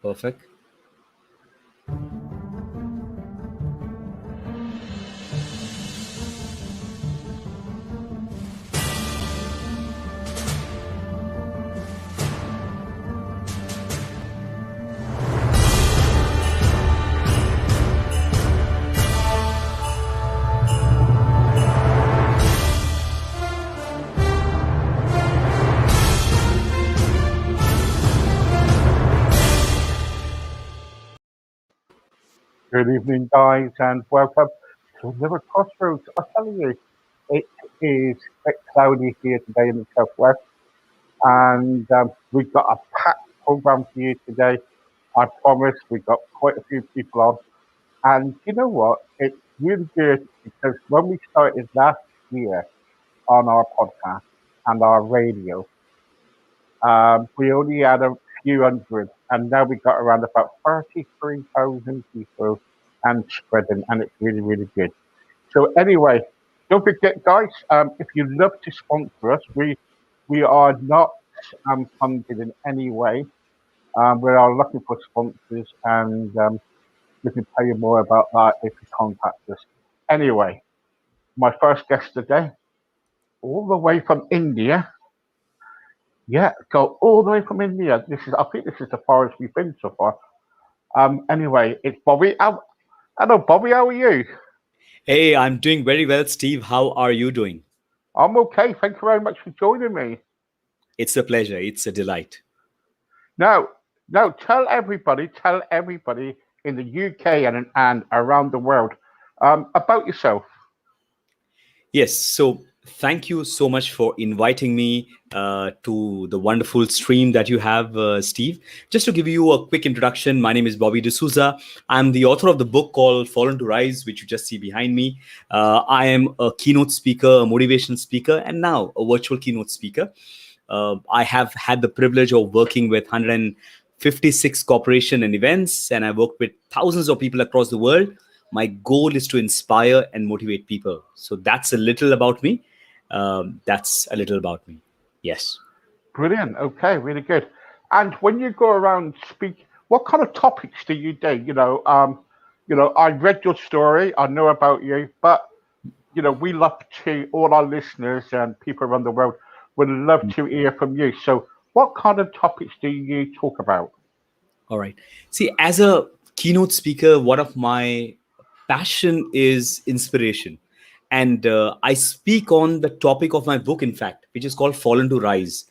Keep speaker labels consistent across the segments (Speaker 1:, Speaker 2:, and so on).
Speaker 1: Perfect.
Speaker 2: Good evening, guys, and welcome to another Crossroads. I tell you, it is a bit cloudy here today in the southwest, and we've got a packed program for you today. I promise we've got quite a few people on, and you know what? It's really good because when we started last year on our podcast and our radio, we only had a few hundred, and now we've got around about 33,000 people and spreading, and it's really, really good. So anyway, don't forget, guys, if you'd love to sponsor us, we are not funded in any way. We are looking for sponsors, and we can tell you more about that if you contact us. Anyway, my first guest today, all the way from India. Yeah, go all the way from India. I think this is the farthest we've been so far. Anyway, it's Bobby. Hello, Bobby. How are you?
Speaker 1: Hey, I'm doing very well, Steve. How are you doing?
Speaker 2: I'm okay. Thank you very much for joining me.
Speaker 1: It's a pleasure. It's a delight.
Speaker 2: Now, now, tell everybody in the UK and around the world about yourself.
Speaker 1: Yes. So thank you so much for inviting me to the wonderful stream that you have, Steve. Just to give you a quick introduction, my name is Bobby dsoza. I'm the author of the book called Fallen to Rise, which you just see behind me. I am a keynote speaker, a motivational speaker, and now a virtual keynote speaker. I have had the privilege of working with 156 corporation and events, and I worked with thousands of people across the world. My goal is to inspire and motivate people. So that's a little about me. That's a little about me. Yes.
Speaker 2: Brilliant. Okay, really good. And when you go around speak, what kind of topics do you do? I read your story. I know about you, but we love to all our listeners and people around the world would love to hear from you. So, what kind of topics do you talk about?
Speaker 1: All right. See, as a keynote speaker, one of my passion is inspiration. And I speak on the topic of my book, in fact, which is called Fallen to Rise.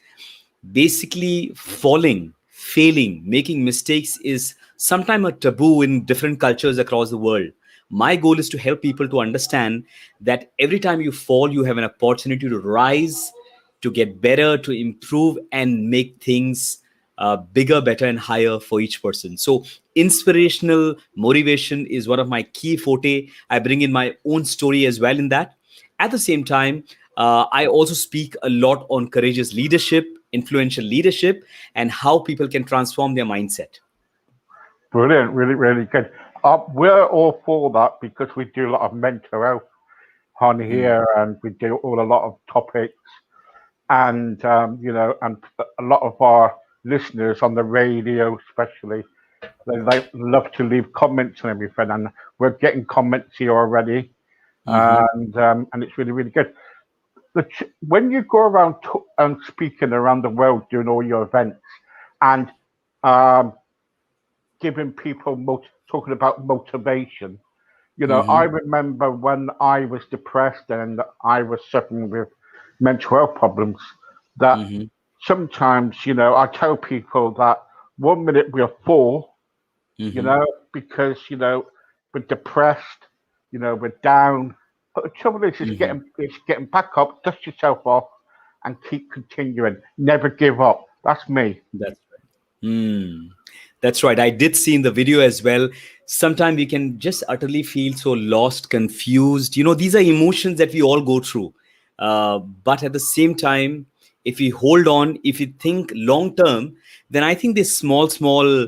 Speaker 1: Basically, falling, failing, making mistakes is sometimes a taboo in different cultures across the world. My goal is to help people to understand that every time you fall, you have an opportunity to rise, to get better, to improve, and make things bigger, better, and higher for each person. So, inspirational motivation is one of my key forte. I bring in my own story as well in that. At the same time, I also speak a lot on courageous leadership, influential leadership, and how people can transform their mindset.
Speaker 2: Brilliant, really, really good. We're all for that because we do a lot of mental health on
Speaker 1: Mm,
Speaker 2: here, and we do all a lot of topics, and and a lot of our listeners on the radio, especially, they love to leave comments and everything, and we're getting comments here already,
Speaker 1: mhm.
Speaker 2: and it's really, really good. When you go around speaking around the world doing all your events and um, giving people talking about motivation. I
Speaker 1: Mhm.
Speaker 2: remember when I was depressed and I was suffering with mental health problems that
Speaker 1: Mhm.
Speaker 2: sometimes, I tell people that 1 minute we're full, you
Speaker 1: Mhm.
Speaker 2: know, because, we're depressed, we're down. But the trouble is
Speaker 1: Mhm.
Speaker 2: getting back up, dust yourself off, and keep continuing. Never give up. That's me.
Speaker 1: That's right. Mm. That's right. I did see in the video as well. Sometimes we can just utterly feel so lost, confused. These are emotions that we all go through. But at the same time, if we hold on, if we think long term, then I think these small, small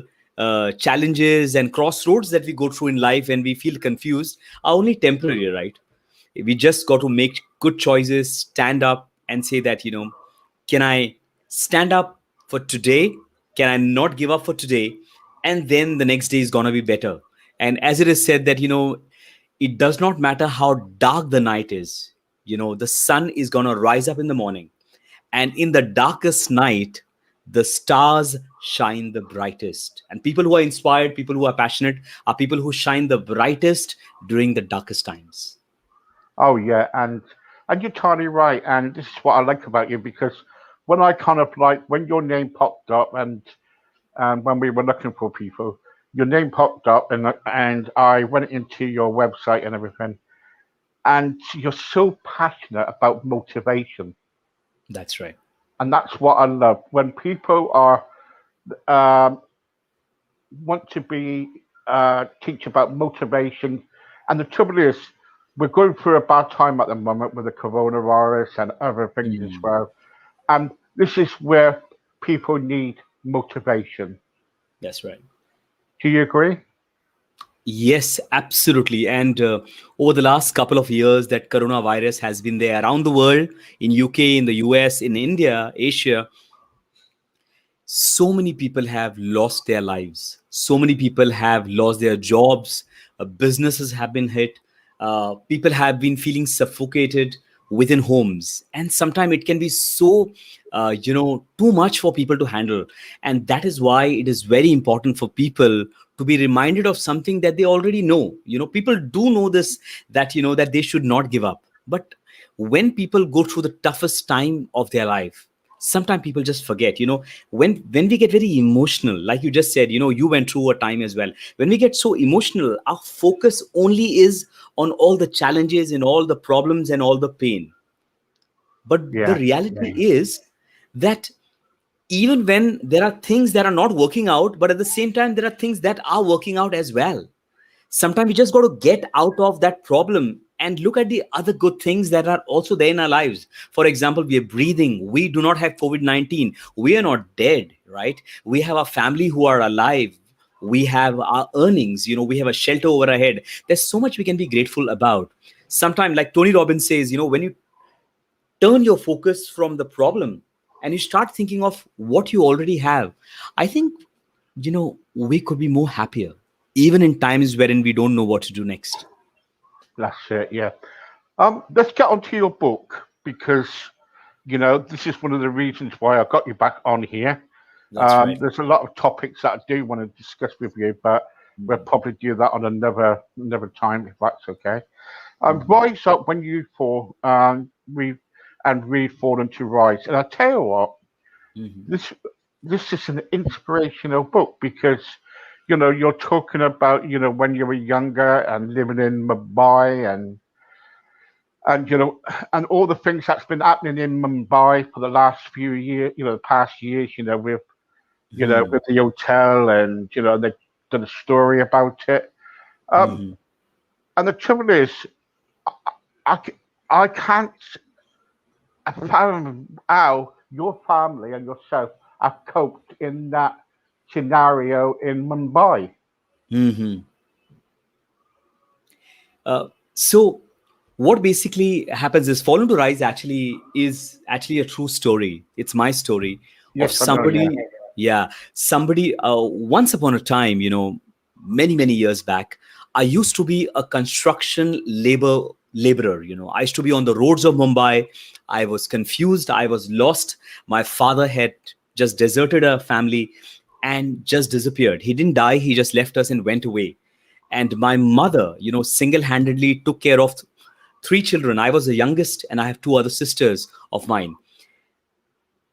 Speaker 1: challenges and crossroads that we go through in life and we feel confused are only temporary, right? We just got to make good choices, stand up and say that, can I stand up for today? Can I not give up for today? and then the next day is going to be better. And as it is said that, it does not matter how dark the night is, the sun is going to rise up in the morning, and in the darkest night the stars shine the brightest. And people who are inspired, people who are passionate, are people who shine the brightest during the darkest times.
Speaker 2: Oh yeah, and you're totally right. And this is what I like about you, because when I kind of like when your name popped up, and when we were looking for people, your name popped up, and I went into your website and everything, and you're so passionate about motivation,
Speaker 1: That's right.
Speaker 2: and that's what I love when people are um, want to be teach about motivation. And the trouble is, we're going through a bad time at the moment with the coronavirus and other things as
Speaker 1: Mhm.
Speaker 2: well. And this is where people need motivation.
Speaker 1: That's right.
Speaker 2: Do you agree?
Speaker 1: Yes, absolutely. And over the last couple of years, that coronavirus has been there around the world, in UK, in the US, in India, Asia. So many people have lost their lives. So many people have lost their jobs. Businesses have been hit. People have been feeling suffocated within homes, and sometimes it can be so too much for people to handle. And that is why it is very important for people to be reminded of something that they already know. People do know this, that that they should not give up. But when people go through the toughest time of their life, sometimes people just forget. When we get very emotional, like you just said, you went through a time as well. When we get so emotional, our focus only is on all the challenges and all the problems and all the pain. But the
Speaker 2: Yeah,
Speaker 1: reality is that even when there are things that are not working out, but at the same time there are things that are working out as well. Sometimes we just got to get out of that problem and look at the other good things that are also there in our lives. For example, we are breathing. We do not have COVID-19. We are not dead, right? We have a family who are alive. We have our earnings. We have a shelter over our head. There's so much we can be grateful about. Sometimes, like Tony Robbins says, when you turn your focus from the problem and you start thinking of what you already have, I think, we could be more happier, even in times wherein we don't know what to do next.
Speaker 2: that's it. Yeah. Let's get on to your book, because this is one of the reasons why I got you back on here.
Speaker 1: That's right.
Speaker 2: There's a lot of topics that I do want to discuss with you, but we'll
Speaker 1: Mhm.
Speaker 2: probably do that on another time if that's okay.
Speaker 1: Mhm.
Speaker 2: Rise up when you fall, we fall into rise. And I tell you what,
Speaker 1: Mhm.
Speaker 2: this this is an inspirational book, because you're talking about when you were younger and living in Mumbai, and and all the things that's been happening in Mumbai for the last few years, the past years, with
Speaker 1: Mhm.
Speaker 2: with the hotel, and they've done a story about it. Um,
Speaker 1: Mhm.
Speaker 2: and the trouble is, I, c- I can't fathom how your family and yourself have coped in that scenario in Mumbai.
Speaker 1: Mhm. So what basically happens is Fallen to Rise actually a true story. It's my story of
Speaker 2: Yes, I know. Yeah,
Speaker 1: somebody. Yeah, somebody. Once upon a time, many years back, I used to be a construction laborer. I used to be on the roads of Mumbai. I was confused. I was lost. My father had just deserted our family and just disappeared. He didn't die. He just left us and went away. And my mother, single-handedly took care of three children. I was the youngest, and I have two other sisters of mine.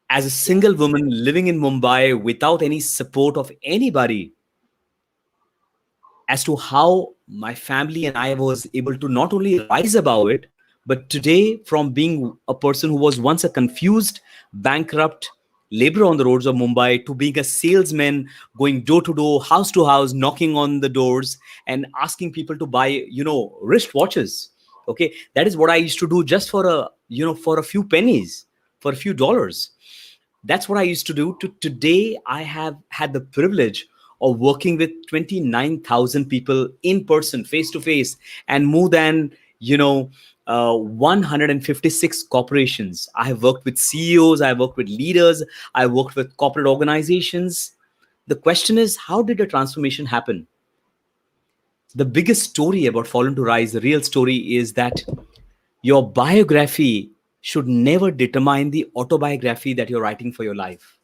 Speaker 1: As a single woman living in Mumbai without any support of anybody, as to how my family and I was able to not only rise above it, but today, from being a person who was once a confused, bankrupt laborer on the roads of Mumbai, to being a salesman, going door to door, house to house, knocking on the doors and asking people to buy, wrist watches. Okay, that is what I used to do, just for a few pennies, for a few dollars. That's what I used to do. To today, I have had the privilege of working with 29,000 people in person, face to face, and more than 156 corporations. I have worked with CEOs, I have worked with leaders, I have worked with corporate organizations. The question is, how did the transformation happen? The biggest story about Fallen to Rise, the real story, is that your biography should never determine the autobiography that you're writing for your life.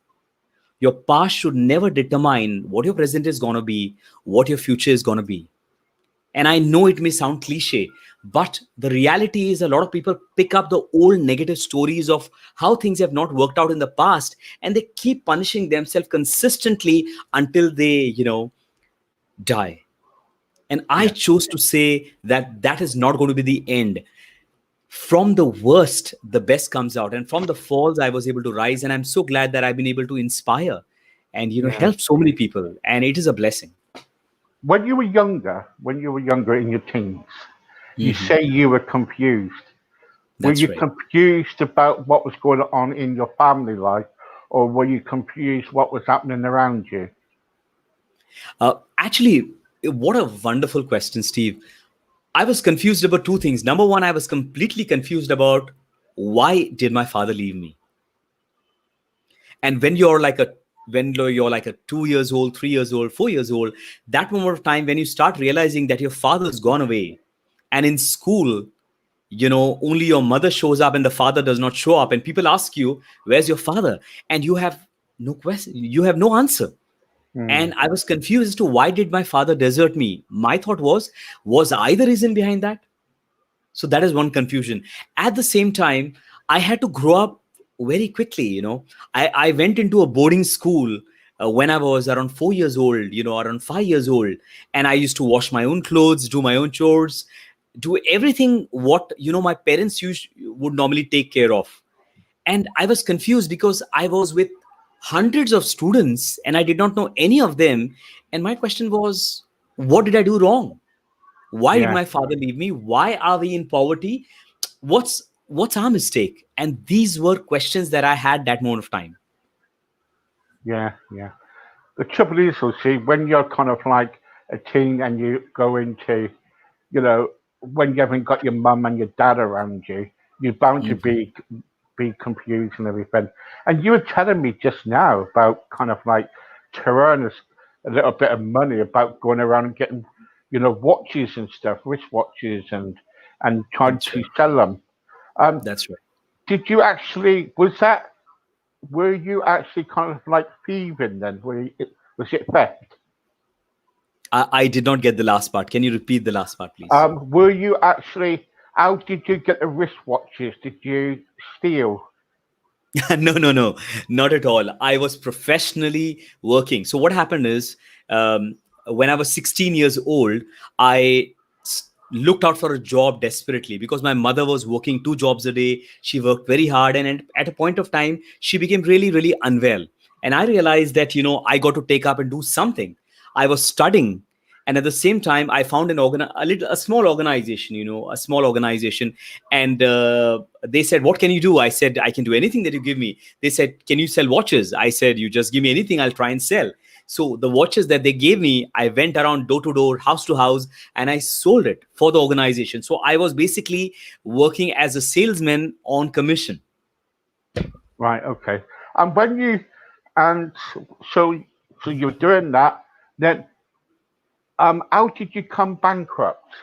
Speaker 1: Your past should never determine what your present is going to be, what your future is going to be. And I know it may sound cliche, but the reality is a lot of people pick up the old negative stories of how things have not worked out in the past, and they keep punishing themselves consistently until they, die. And I
Speaker 2: Yeah,
Speaker 1: chose to say that that is not going to be the end. From the worst, the best comes out. And from the falls, I was able to rise. And I'm so glad that I've been able to inspire and,
Speaker 2: yeah.
Speaker 1: help so many people. And it is a blessing.
Speaker 2: When you were younger in your teens, you
Speaker 1: Hmm.
Speaker 2: say you were confused. Were
Speaker 1: That's
Speaker 2: you
Speaker 1: right.
Speaker 2: confused about what was going on in your family life, or were you confused what was happening around you?
Speaker 1: Actually, what a wonderful question, Steve. I was confused about two things. Number one, I was completely confused about why did my father leave me? And when you're like a 2 years old, 3 years old, 4 years old, that moment of time when you start realizing that your father's gone away, and in school, only your mother shows up and the father does not show up, and people ask you, "Where's your father?" And you have no question, you have no answer.
Speaker 2: Hmm.
Speaker 1: And I was confused as to why did my father desert me. My thought was I the reason behind that? So that is one confusion. At the same time, I had to grow up very quickly. I went into a boarding school when I was around 4 years old, around 5 years old. And I used to wash my own clothes, do my own chores, do everything what, my parents would normally take care of. And I was confused because I was with hundreds of students and I did not know any of them. And my question was, what did I do wrong? Why did
Speaker 2: Yeah,
Speaker 1: my father leave me? Why are we in poverty? What's our mistake? And these were questions that I had that moment of time.
Speaker 2: yeah, yeah. The trouble is, you see, when you're kind of like a teen and you go into, you know, when you haven't got your mum and your dad around you, you're bound to
Speaker 1: Mhm.
Speaker 2: be confused and everything. And you were telling me just now about kind of like to earn a little bit of money about going around and getting, watches and stuff, wristwatches and trying
Speaker 1: That's
Speaker 2: to
Speaker 1: right.
Speaker 2: sell them. Um,
Speaker 1: That's right.
Speaker 2: did you actually were you actually kind of like thieving then? Was it theft?
Speaker 1: I did not get the last part. Can you repeat the last part, please?
Speaker 2: Were you actually? How did you get the wristwatches? Did you steal?
Speaker 1: No, no, no, not at all. I was professionally working. So what happened is, when I was 16 years old, I looked out for a job desperately because my mother was working 2 jobs a day. She worked very hard, and at a point of time, she became really, really unwell. And I realized that I got to take up and do something. I was studying, and at the same time, I found a small organization, a small organization, and they said, "What can you do?" I said, "I can do anything that you give me." They said, "Can you sell watches?" I said, "You just give me anything, I'll try and sell." So the watches that they gave me, I went around door to door, house to house, and I sold it for the organization. So I was basically working as a salesman on commission.
Speaker 2: Right. Okay. And when you and so so you were doing that. Then how did you come bankrupt?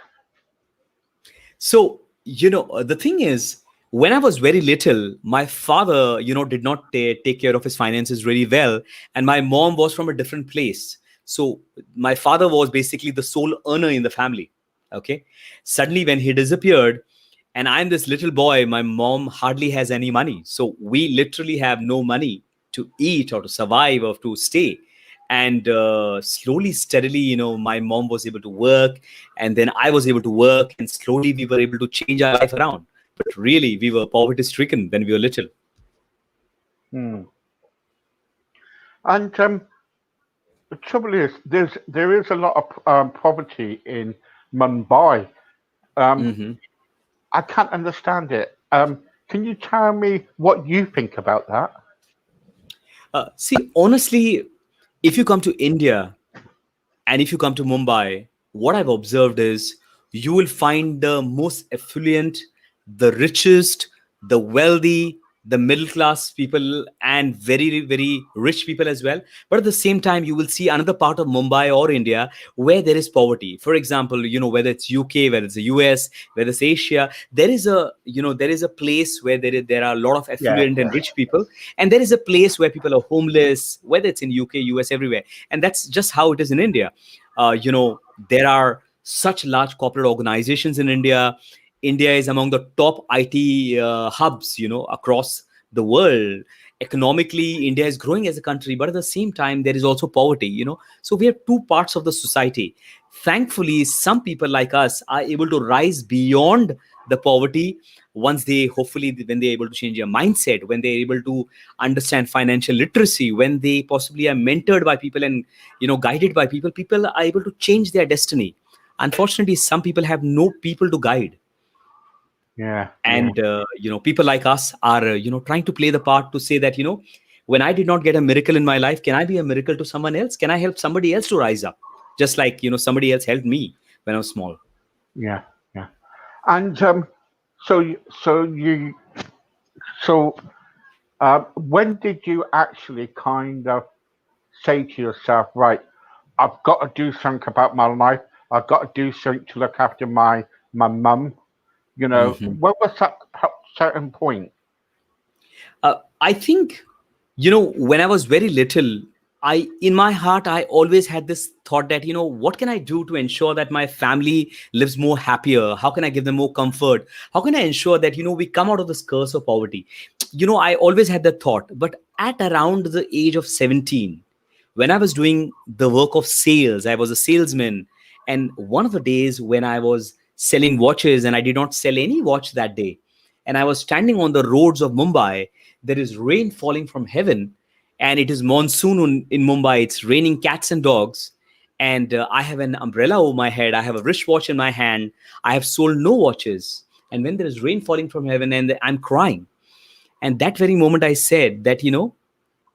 Speaker 1: So, the thing is, when I was very little, my father, did not take care of his finances really well. And my mom was from a different place. So, my father was basically the sole earner in the family. Okay. Suddenly, when he disappeared, and I'm this little boy, my mom hardly has any money. So, we literally have no money to eat or to survive or to stay. And slowly, steadily, my mom was able to work, and then I was able to work, and slowly we were able to change our life around. But really, we were poverty stricken when we were little.
Speaker 2: Hmm. And the trouble is, there is a lot of poverty in Mumbai. Um,
Speaker 1: Hmm.
Speaker 2: I can't understand it. Can you tell me what you think about that?
Speaker 1: See, honestly, if you come to India and if you come to Mumbai, what I've observed is you will find the most affluent, the richest, the wealthy. the middle class people and very very rich people as well. But at the same time, you will see another part of Mumbai or India where there is poverty. For example, whether it's UK, whether it's the US, whether it's Asia, there is a place where there are a lot of
Speaker 2: Yeah,
Speaker 1: affluent and
Speaker 2: yeah,
Speaker 1: rich people, and there is a place where people are homeless, whether it's in UK, US, everywhere. And that's just how it is in India. There are such large corporate organizations in India. India is among the top IT hubs, across the world. Economically, India is growing as a country, but at the same time, there is also poverty. So we have two parts of the society. Thankfully, some people like us are able to rise beyond the poverty once they, hopefully, when they're able to change their mindset, when they're able to understand financial literacy, when they possibly are mentored by people and guided by people. People are able to change their destiny. Unfortunately, some people have no people to guide,
Speaker 2: yeah, yeah,
Speaker 1: and people like us are trying to play the part to say that when I did not get a miracle in my life, can I be a miracle to someone else? Can I help somebody else to rise up, just like somebody else helped me when I was small?
Speaker 2: yeah, yeah. And so you, so you, so when did you actually kind of say to yourself, right, I've got to do something about my life. I've got to do something to look after my mum.
Speaker 1: Mhm.
Speaker 2: What was that certain point?
Speaker 1: I think, when I was very little, in my heart, I always had this thought that, what can I do to ensure that my family lives more happier? How can I give them more comfort? How can I ensure that, we come out of this curse of poverty? I always had that thought. But at around the age of 17, when I was doing the work of sales, I was a salesman. And one of the days when I was selling watches and I did not sell any watch that day, and I was standing on the roads of Mumbai, there is rain falling from heaven, and it is monsoon in Mumbai. It's raining cats and dogs. And I have an umbrella over my head. I have a wristwatch in my hand. I have sold no watches. And when there is rain falling from heaven and I'm crying, and that very moment I said that,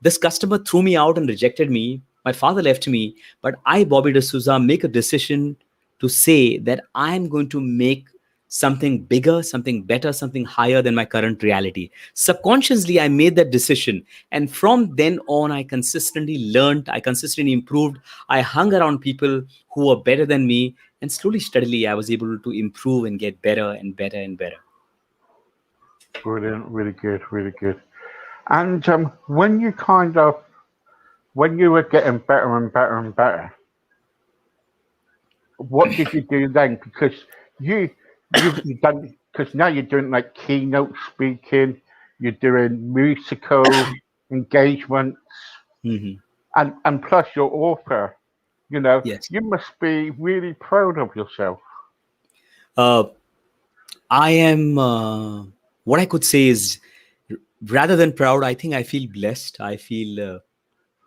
Speaker 1: this customer threw me out and rejected me. My father left me. But I, Bobby D'Souza, make a decision to say that I'm going to make something bigger, something better, something higher than my current reality. Subconsciously, I made that decision. And from then on, I consistently learned, I consistently improved. I hung around people who were better than me. And slowly, steadily, I was able to improve and get better and better and better.
Speaker 2: Brilliant, really good, really good. And when you were getting better and better and better, what did you do then? Because you you've done, because now you're doing like keynote speaking, you're doing musical engagements,
Speaker 1: Mhm.
Speaker 2: and plus you're author.
Speaker 1: Yes.
Speaker 2: You must be really proud of yourself.
Speaker 1: Uh, I am, what I could say is, rather than proud, I think I feel blessed. I feel,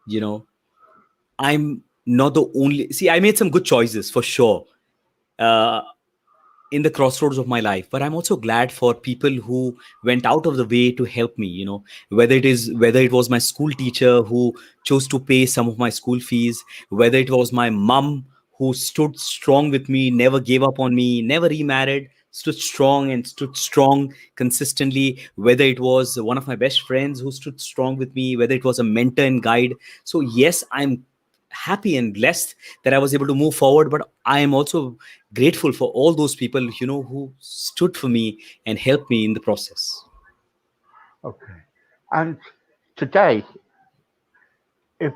Speaker 1: you know, I'm not the only. See, I made some good choices for sure. Uh, in the crossroads of my life, but I'm also glad for people who went out of the way to help me, whether it was my school teacher who chose to pay some of my school fees, whether it was my mom who stood strong with me, never gave up on me, never remarried, stood strong and stood strong consistently, whether it was one of my best friends who stood strong with me, whether it was a mentor and guide. So yes, I'm happy and blessed that I was able to move forward. But I am also grateful for all those people, who stood for me and helped me in the process.
Speaker 2: Okay. And today, if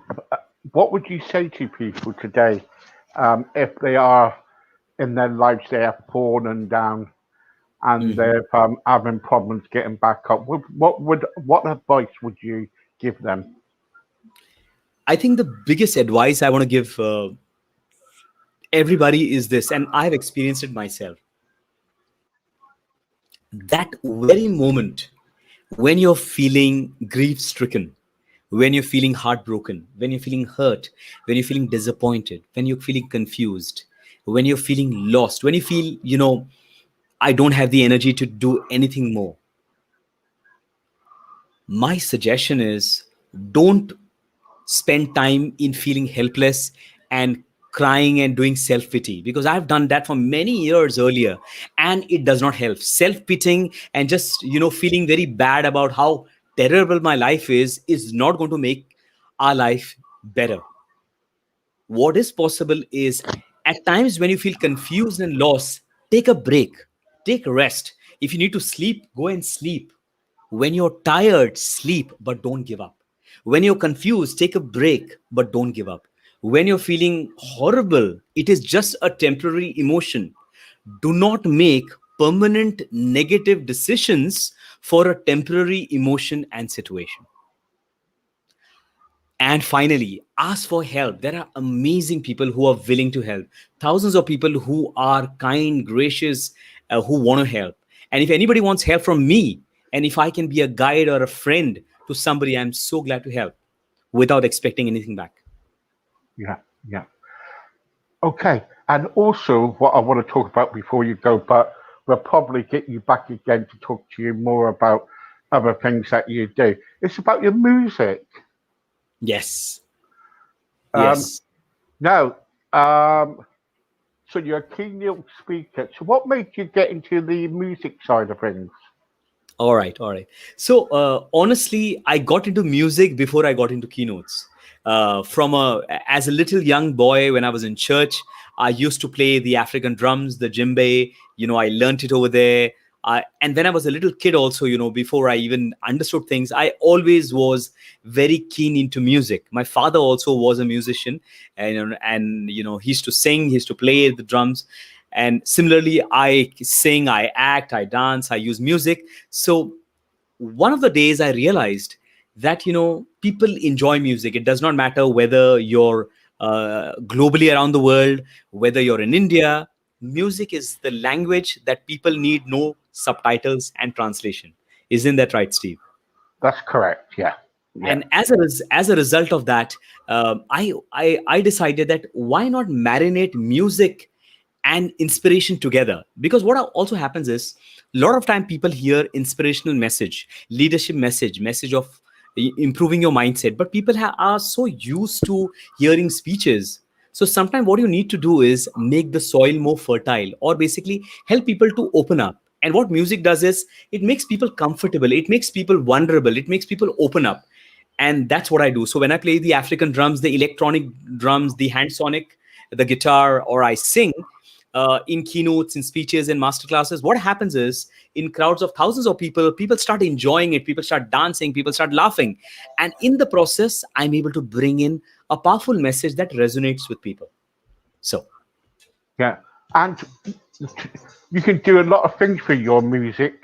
Speaker 2: what would you say to people today, if they are in their lives they have fallen down and
Speaker 1: Mhm.
Speaker 2: they're having problems getting back up? What advice would you give them?
Speaker 1: I think the biggest advice I want to give everybody is this, and I've experienced it myself. That very moment when you're feeling grief stricken, when you're feeling heartbroken, when you're feeling hurt, when you're feeling disappointed, when you're feeling confused, when you're feeling lost, when you feel, I don't have the energy to do anything more, my suggestion is, don't spend time in feeling helpless and crying and doing self pity, because I've done that for many years earlier, and it does not help. Self pitying and just feeling very bad about how terrible my life is not going to make our life better. What is possible is, at times when you feel confused and lost, take a break, take a rest. If you need to sleep, go and sleep. When you're tired, sleep, but don't give up. When you're confused, take a break, but don't give up. When you're feeling horrible, it is just a temporary emotion. Do not make permanent negative decisions for a temporary emotion and situation. And finally, ask for help. There are amazing people who are willing to help, thousands of people who are kind, gracious, who want to help. And if anybody wants help from me, and if I can be a guide or a friend to somebody, I'm so glad to help without expecting anything back.
Speaker 2: Yeah, yeah. Okay. And also, what I want to talk about before you go, but we'll probably get you back again to talk to you more about other things that you do. It's about your music.
Speaker 1: Yes.
Speaker 2: Um,
Speaker 1: Yes.
Speaker 2: now, um, so you're a keynote speaker. So, what made you get into the music side of things?
Speaker 1: All right, all right. So honestly, I got into music before I got into keynotes. From a As a little young boy, when I was in church, I used to play the African drums, the djembe. I learned it over there. And when I was a little kid, also, before I even understood things, I always was very keen into music. My father also was a musician, and he used to sing, he used to play the drums. And similarly, I sing, I act, I dance, I use music. So one of the days I realized that people enjoy music. It does not matter whether you're globally around the world, whether you're in India. Music is the language that people need no subtitles and translation. Isn't that right, Steve?
Speaker 2: That's correct. Yeah, yeah,
Speaker 1: And as a result of that, I decided that why not marinate music and inspiration together. Because what also happens is, a lot of time people hear inspirational message, leadership message of improving your mindset, but people are so used to hearing speeches. So sometimes what you need to do is make the soil more fertile, or basically help people to open up. And what music does is, it makes people comfortable, it makes people vulnerable, it makes people open up. And that's what I do. So when I play the African drums, the electronic drums, the hand sonic, the guitar, or I sing in keynotes, in speeches, in master classes, what happens is, in crowds of thousands of people, people start enjoying it, people start dancing, people start laughing. And in the process, I'm able to bring in a powerful message that resonates with people. So
Speaker 2: yeah. And you can do a lot of things for your music,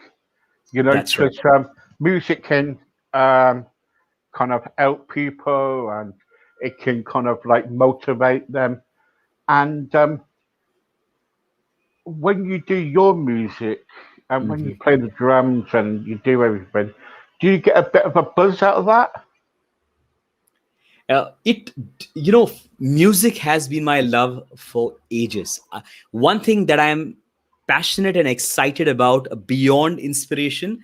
Speaker 1: that's right.
Speaker 2: because music can um, kind of help people and it can kind of like motivate them. And when you do your music and when you
Speaker 1: Mhm.
Speaker 2: play the drums and you do everything, do you get a bit of a buzz out of that?
Speaker 1: It Music has been my love for ages. One thing that I'm passionate and excited about beyond inspiration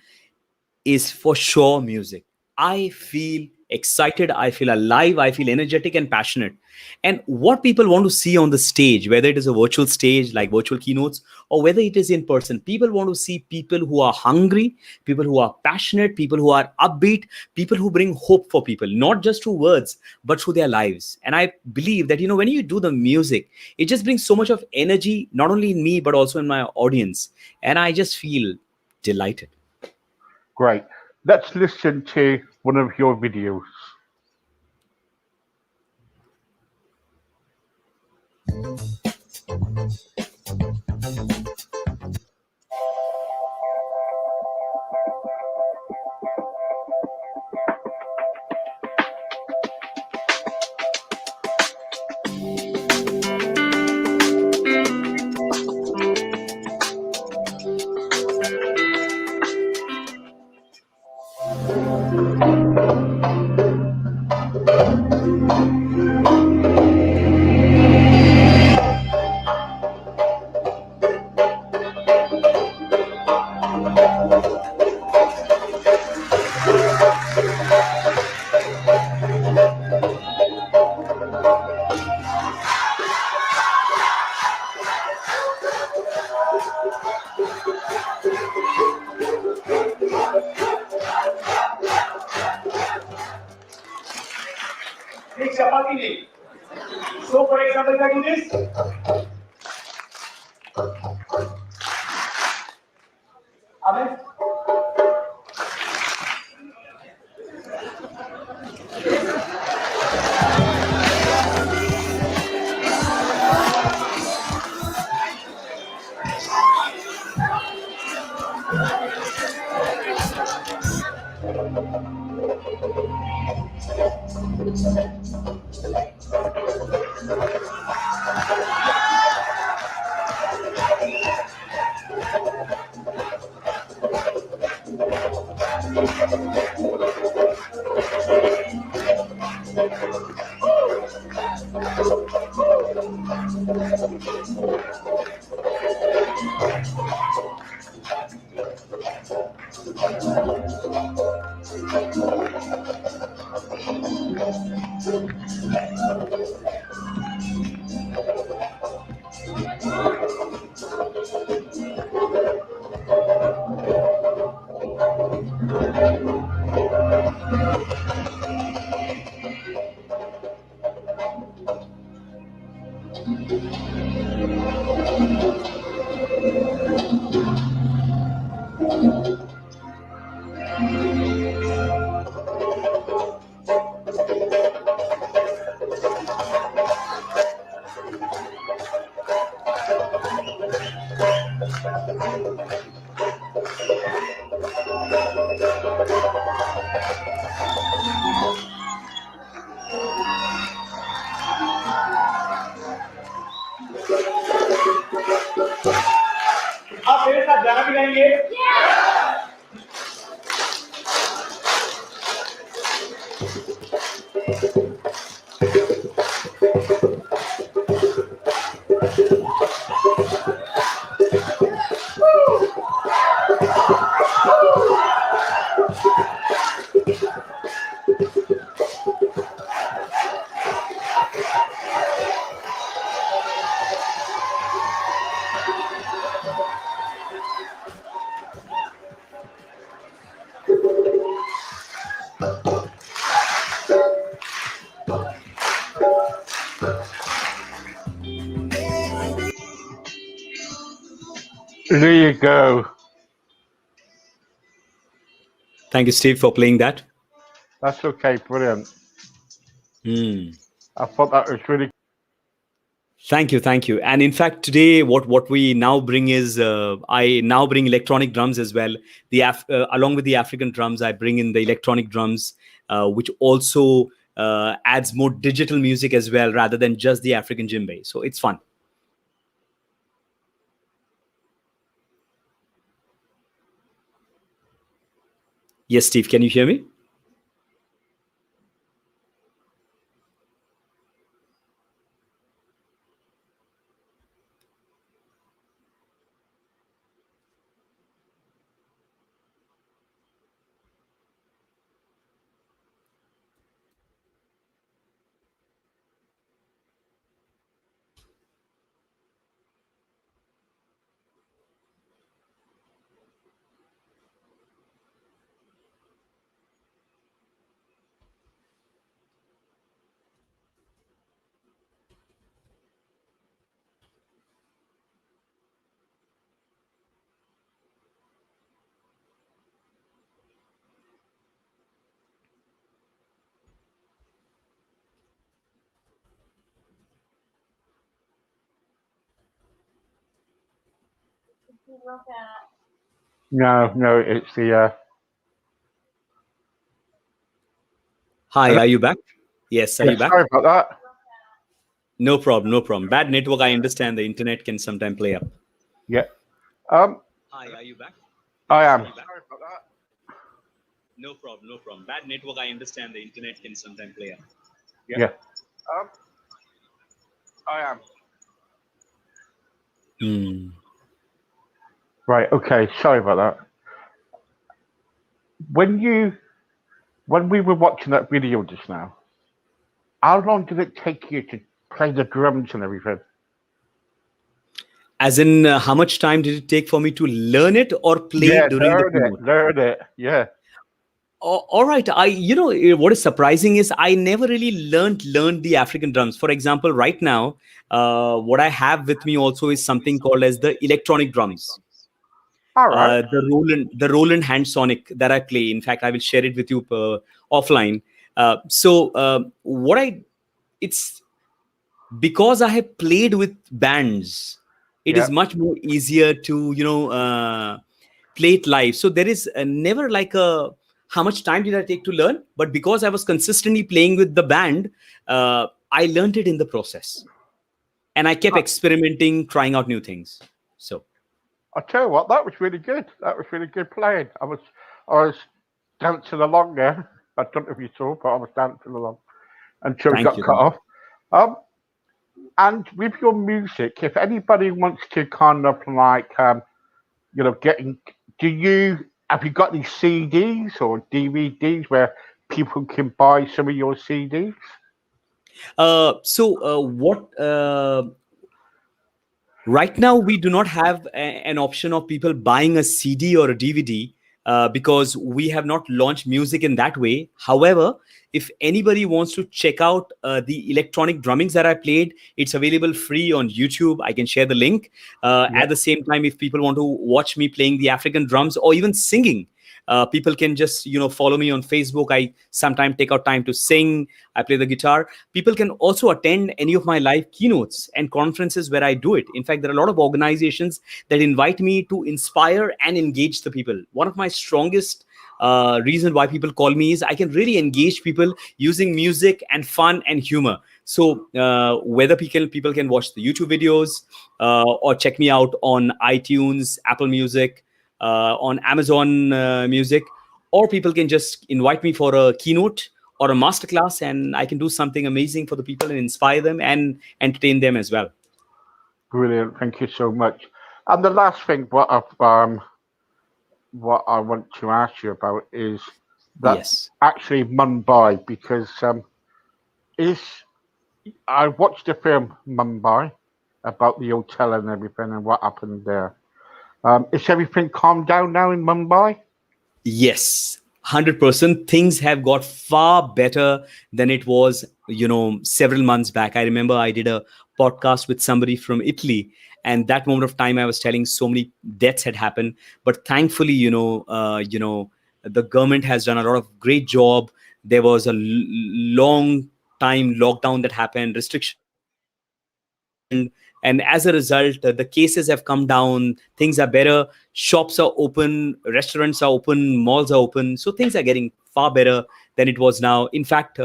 Speaker 1: is for sure music. I feel excited, I feel alive, I feel energetic and passionate. And what people want to see on the stage, whether it is a virtual stage like virtual keynotes, or whether it is in person, people want to see people who are hungry, people who are passionate, people who are upbeat, people who bring hope for people, not just through words, but through their lives. And I believe that, when you do the music, it just brings so much of energy, not only in me, but also in my audience. And I just feel delighted.
Speaker 2: Great. Let's listen to one of your videos.
Speaker 1: आप मेरे साथ गाना भी गाएंगे?
Speaker 2: There you go.
Speaker 1: Thank you, Steve, for playing that.
Speaker 2: That's okay. Brilliant.
Speaker 1: Hmm.
Speaker 2: I thought that was really.
Speaker 1: Thank you, thank you. And in fact, today, what we now bring is I now bring electronic drums as well. Along with the African drums, I bring in the electronic drums, which also adds more digital music as well, rather than just the African djembe. So it's fun. Yes, Steve, can you hear me?
Speaker 2: No, it's the.
Speaker 1: Hi,
Speaker 2: Hello?
Speaker 1: are you back? Yes, are
Speaker 2: Yeah,
Speaker 1: you back?
Speaker 2: sorry about that.
Speaker 1: No problem, no problem. Bad network, I understand the internet can sometimes play up.
Speaker 2: Yeah. Um,
Speaker 1: Hi, are you back?
Speaker 2: I
Speaker 1: Yes, are
Speaker 2: am.
Speaker 1: you back? Sorry about that. No problem, no problem. Bad network, I understand the internet can sometimes play up.
Speaker 2: Yeah. Um, I am.
Speaker 1: Hmm.
Speaker 2: Right. Okay. Sorry about that. When we were watching that video just now, how long did it take you to play the drums and everything?
Speaker 1: As in, how much time did it take for me to learn it or play
Speaker 2: Yeah,
Speaker 1: during the
Speaker 2: learn it.
Speaker 1: keynote?
Speaker 2: Learn it. Yeah.
Speaker 1: All right. What is surprising is I never really learned the African drums. For example, right now, what I have with me also is something called as the electronic drums.
Speaker 2: All right.
Speaker 1: The Roland hand sonic that I play. In fact, I will share it with you offline. What I it's because I have played with bands, it
Speaker 2: Yeah.
Speaker 1: is much more easier to play it live. So there is never like a how much time did I take to learn, but because I was consistently playing with the band, I learned it in the process, and I kept
Speaker 2: I,
Speaker 1: experimenting, trying out new things. So
Speaker 2: I tell you what, that was really good. That was really good playing. I was dancing along there. I don't know if you saw, but I was dancing along until it
Speaker 1: thank
Speaker 2: got
Speaker 1: you,
Speaker 2: cut
Speaker 1: thank you.
Speaker 2: off. Um, and with your music, if anybody wants to kind of like, getting, do you have you got any CDs or DVDs where people can buy some of your CDs?
Speaker 1: What Right now, we do not have an option of people buying a CD or a DVD because we have not launched music in that way. However, if anybody wants to check out the electronic drummings that I played, it's available free on YouTube. I can share the link.
Speaker 2: Yeah,
Speaker 1: At the same time, if people want to watch me playing the African drums or even singing, people can just follow me on Facebook. I sometimes take out time to sing. I play the guitar. People can also attend any of my live keynotes and conferences where I do it. In fact, there are a lot of organizations that invite me to inspire and engage the people. One of my strongest reason why people call me is I can really engage people using music and fun and humor. So whether people can watch the YouTube videos or check me out on iTunes, Apple Music, on Amazon Music, or people can just invite me for a keynote or a masterclass, and I can do something amazing for the people and inspire them and entertain them as well.
Speaker 2: brilliant. Thank you so much. And the last thing, what I want to ask you about is that
Speaker 1: Yes.
Speaker 2: actually Mumbai, because is I watched the film Mumbai about the hotel and everything and what happened there. Is everything calmed down now in Mumbai?
Speaker 1: Yes, 100%. Things have got far better than it was, several months back. I remember I did a podcast with somebody from Italy, and that moment of time, I was telling so many deaths had happened. But thankfully, the government has done a lot of great job. There was a long time lockdown that happened, restrictions that happened, and as a result, the cases have come down. Things are better. Shops are open, restaurants are open, malls are open, so things are getting far better than it was now. In fact,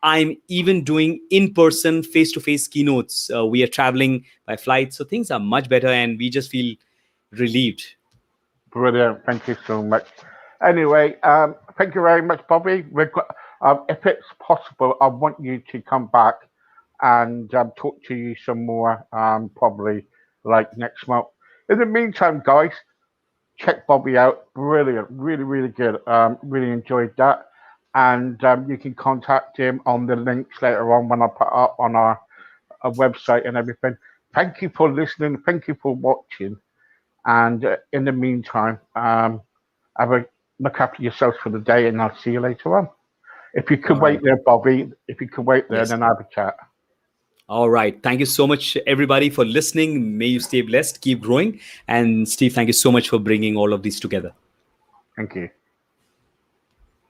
Speaker 1: I'm even doing in person, face to face keynotes. We are traveling by flight, so things are much better, and we just feel relieved.
Speaker 2: Brilliant. Thank you so much. Anyway, thank you very much, Bobby. If it's possible, I want you to come back and talk to you some more, probably like next month. In the meantime, guys, check Bobby out. Brilliant. Really, really good. Really enjoyed that. And you can contact him on the links later on when I put up on our website and everything. Thank you for listening. Thank you for watching. And in the meantime, have a look after yourselves for the day, and I'll see you later on. If you could
Speaker 1: All right.
Speaker 2: wait there, Bobby, if you could wait there,
Speaker 1: Yes.
Speaker 2: then have a chat.
Speaker 1: All right. Thank you so much, everybody, for listening. May you stay blessed, keep growing. And Steve, thank you so much for bringing all of these together.
Speaker 2: Thank you.